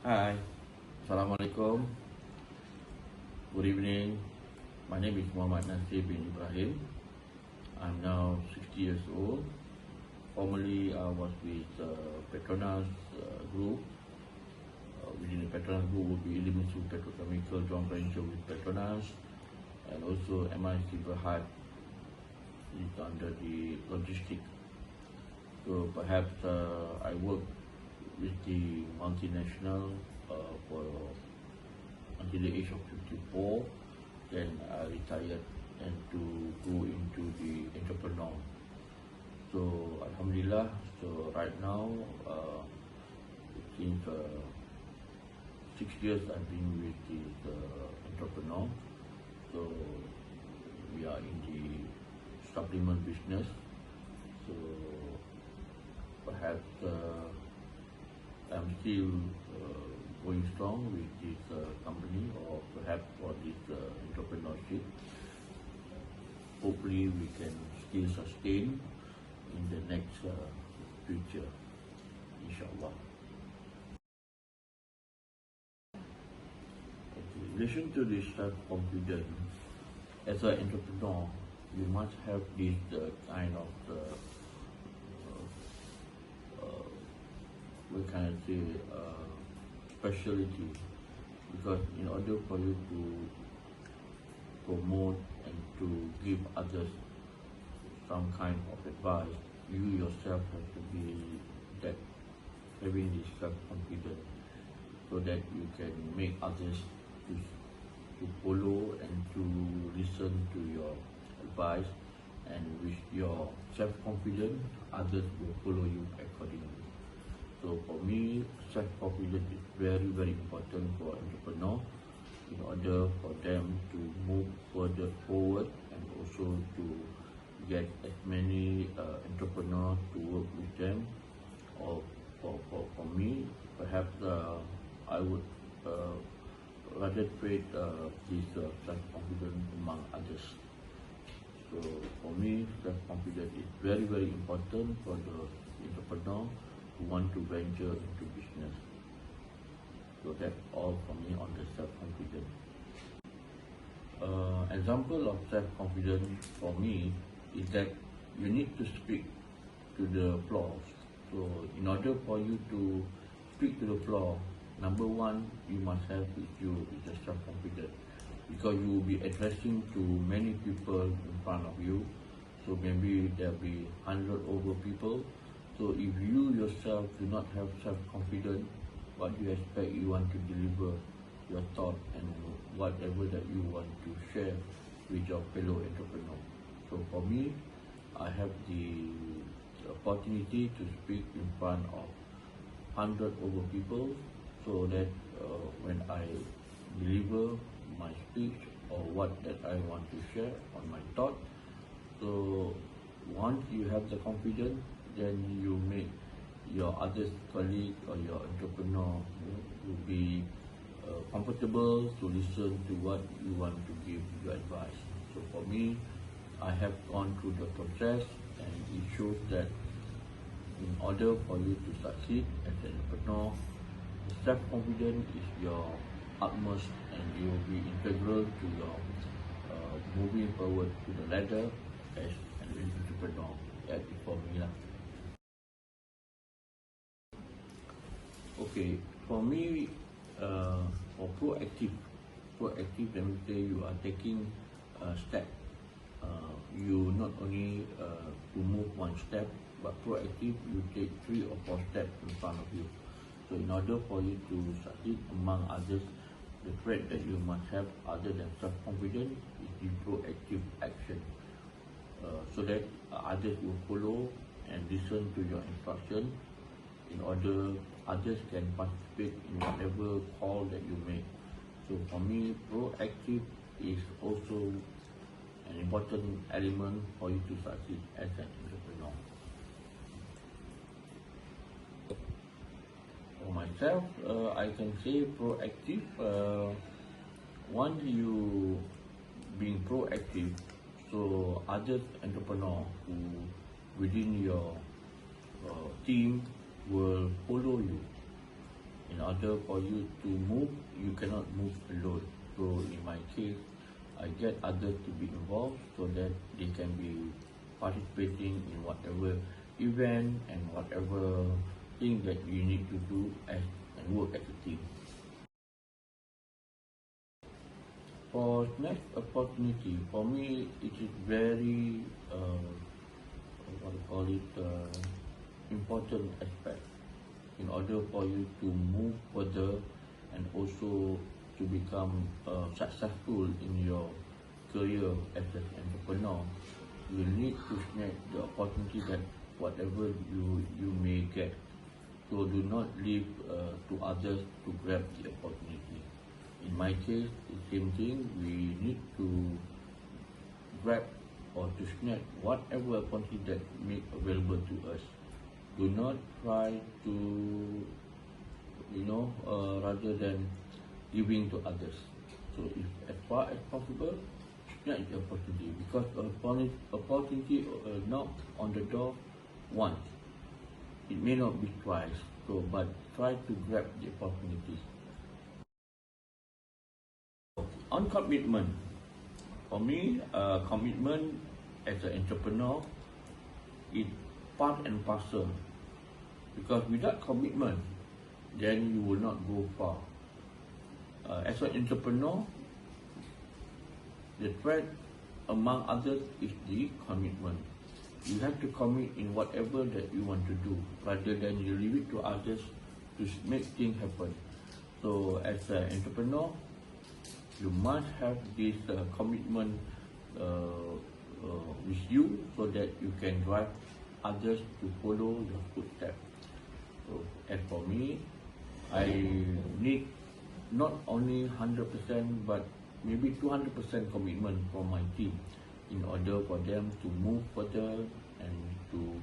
Hi, Assalamualaikum. Good evening. My name is Muhammad Nasir bin Ibrahim. I'm now 60 years old. Formerly, I was with Petronas Group. Within the Petronas Group will be Ilimitsu Petrochemical joint venture with Petronas, and also MIC Berhad is under the logistics. So perhaps I work with the multinational for until the age of 54. Then I retired and to go into the entrepreneur. So Alhamdulillah, so right now since 6 years I've been with the entrepreneur. So we are in the supplement business. So perhaps I'm still going strong with this company, or perhaps for this entrepreneurship. Hopefully we can still sustain in the next future, inshallah. Okay. In relation to this self-confidence, as an entrepreneur, you must have this kind of we can say specialty, because in order for you to promote and to give others some kind of advice, you yourself have to be that having this self-confidence, so that you can make others to follow and to listen to your advice, and with your self-confidence, others will follow you accordingly. So for me, self-confidence is very, very important for entrepreneurs in order for them to move further forward, and also to get as many entrepreneurs to work with them. Or for me, perhaps I would rather create this self-confidence among others. So for me, self-confidence is very, very important for the entrepreneur who want to venture into business. So that's all for me on the self-confidence. Example of self-confidence for me is that you need to speak to the floor. So in order for you to speak to the floor, number one, you must have with you is a self-confidence, because you will be addressing to many people in front of you. So maybe there will be 100 over people. So if you yourself do not have self-confidence, what do you expect you want to deliver your thought and whatever that you want to share with your fellow entrepreneur? So for me, I have the opportunity to speak in front of 100 over people, so that when I deliver my speech or what that I want to share on my thought, so once you have the confidence, then you make your other colleague or your entrepreneur will be comfortable to listen to what you want to give your advice. So for me, I have gone through the process, and it shows that in order for you to succeed as an entrepreneur, self-confidence is your utmost, and you will be integral to your moving forward to the ladder as an entrepreneur. That is for me lah. Okay, for me, for proactive, let me say you are taking a step. You not only to move one step, but proactive, you take 3 or 4 steps in front of you. So in order for you to succeed, among others, the trait that you must have other than self-confidence is the proactive action. So that others will follow and listen to your instruction, in order others can participate in whatever call that you make. So for me, proactive is also an important element for you to succeed as an entrepreneur. For myself, I can say proactive. Once you being proactive, so other entrepreneur who within your team will follow you. In order for you to move, you cannot move alone. So in my case, I get others to be involved so that they can be participating in whatever event and whatever thing that you need to do and work as a team. For next opportunity, for me, it is very important aspect in order for you to move further and also to become successful in your career as an entrepreneur. You need to snatch the opportunity that whatever you may get. So do not leave to others to grab the opportunity. In my case, the same thing. We need to grab or to snatch whatever opportunity that make available to us. Do not try to, rather than giving to others. So if as far as possible, snatch the opportunity, because opportunity knock on the door once. It may not be twice. So, but try to grab the opportunity. On commitment, for me, commitment as an entrepreneur is part and parcel. Because without commitment, then you will not go far. As an entrepreneur, the threat among others is the commitment. You have to commit in whatever that you want to do, rather than you leave it to others to make things happen. So as an entrepreneur, you must have this commitment with you so that you can drive others to follow your footsteps. So as for me, I need not only 100% but maybe 200% commitment from my team in order for them to move further and to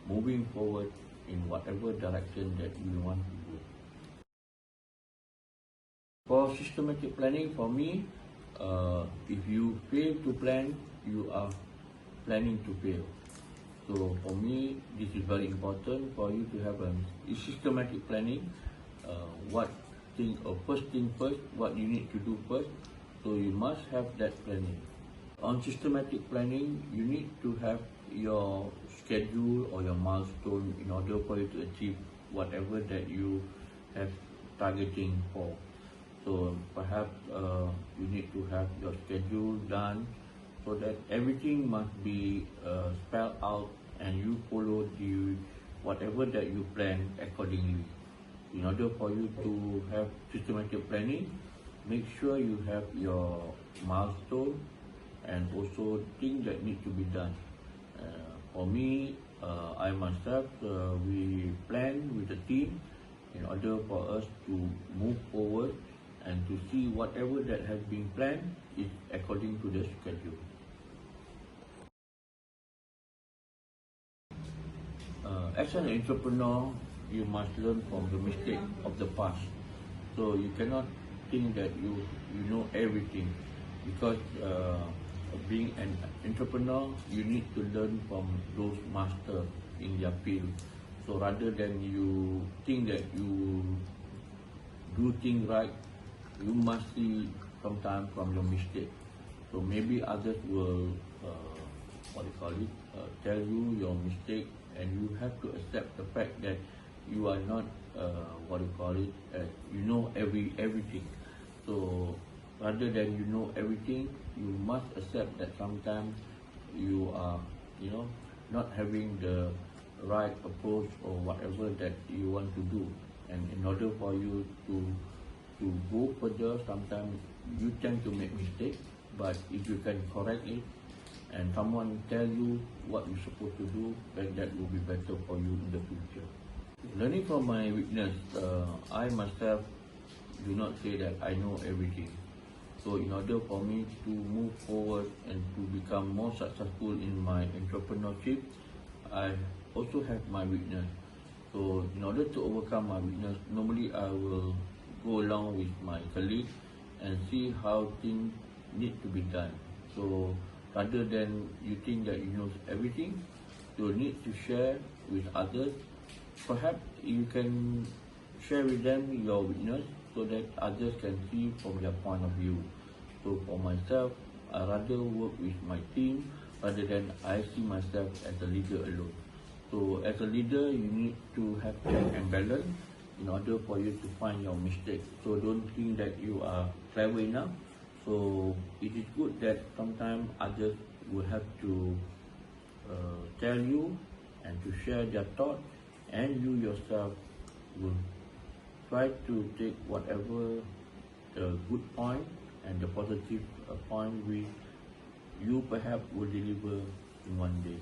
moving forward in whatever direction that we want to go. For systematic planning, for me, if you fail to plan, you are planning to fail. So for me, this is very important for you to have a systematic planning. First thing first, what you need to do first. So you must have that planning. On systematic planning, you need to have your schedule or your milestone in order for you to achieve whatever that you have targeting for. So perhaps you need to have your schedule done so that everything must be spelled out and you follow whatever that you plan accordingly. In order for you to have systematic planning, make sure you have your milestone and also things that need to be done. For me, I myself, we plan with the team in order for us to move forward and to see whatever that has been planned is according to the schedule. As an entrepreneur, you must learn from the mistake of the past. So you cannot think that you know everything, because being an entrepreneur, you need to learn from those masters in their field. So rather than you think that you do things right, you must see sometimes from your mistake. So maybe others will tell you your mistake, and you have to accept the fact that you are not you know everything. So rather than you know everything, you must accept that sometimes you are not having the right approach or whatever that you want to do. And in order for you to go further, sometimes you tend to make mistakes, but if you can correct it and someone tell you what you're supposed to do, then that will be better for you in the future. Learning from my weakness, I myself do not say that I know everything. So in order for me to move forward and to become more successful in my entrepreneurship, I also have my weakness. So in order to overcome my weakness, normally I will go along with my colleagues and see how things need to be done. So rather than you think that you know everything, you need to share with others. Perhaps you can share with them your weakness so that others can see from their point of view. So for myself, I rather work with my team rather than I see myself as a leader alone. So as a leader, you need to have check and balance in order for you to find your mistake. So don't think that you are clever enough. So it is good that sometimes others will have to tell you and to share their thoughts, and you yourself will try to take whatever the good point and the positive point which you perhaps will deliver in one day.